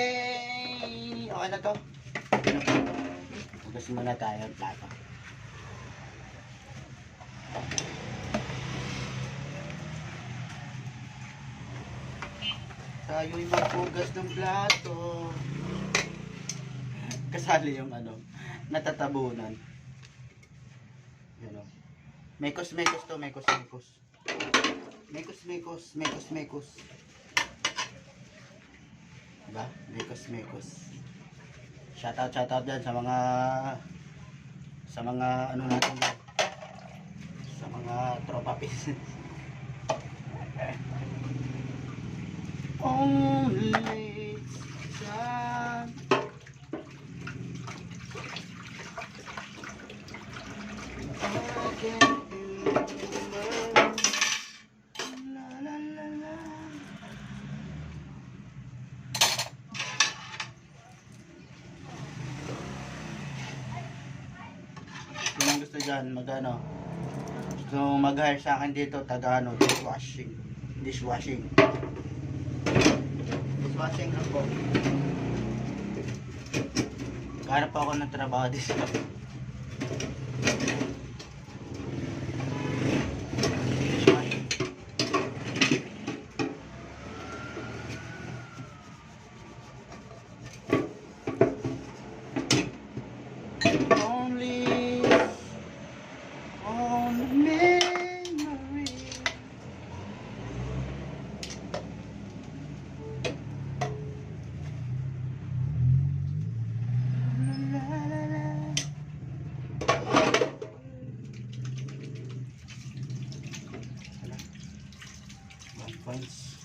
Okay. Okay na to. Hugasin muna tayo ang plato. Tayo'y maghugas ng plato. Kasali yung natatabunan. Yan o. Mekos-mekos to, mekos-mekos. Mekos-mekos, mekos-mekos. Diba? Mekos-mekos. Shoutout dyan sa mga natin dyan. Sa mga tropa pieces. Only time. Kung gusto dyan, gusto mag-hire sa akin dito, dishwashing. Dishwashing lang po. Hanap ako ng trabaho dito. Points.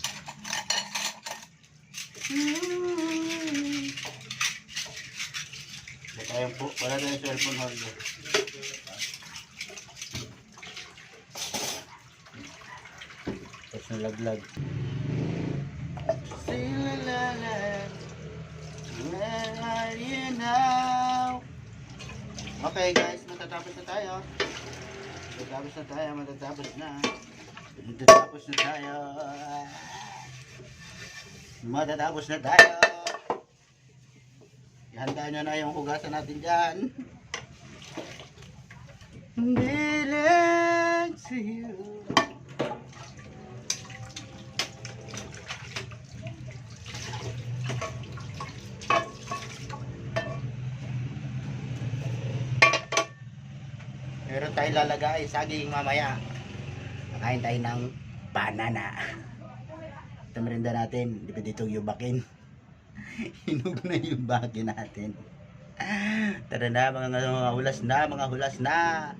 Wala tayong cellphone holder. Tapos nalaglag. Where are you now? Okay guys, matatapos na tayo. Matatapos na tayo. Ihanda nyo na yung hugasan natin dyan. Bilang sa'yo. Meron tayo lalagay saging mamaya. Kakain tayo ng banana. Ito merinda natin. Di ba dito yubakin? Hinug na yung yubakin natin. Tara na mga hulas na.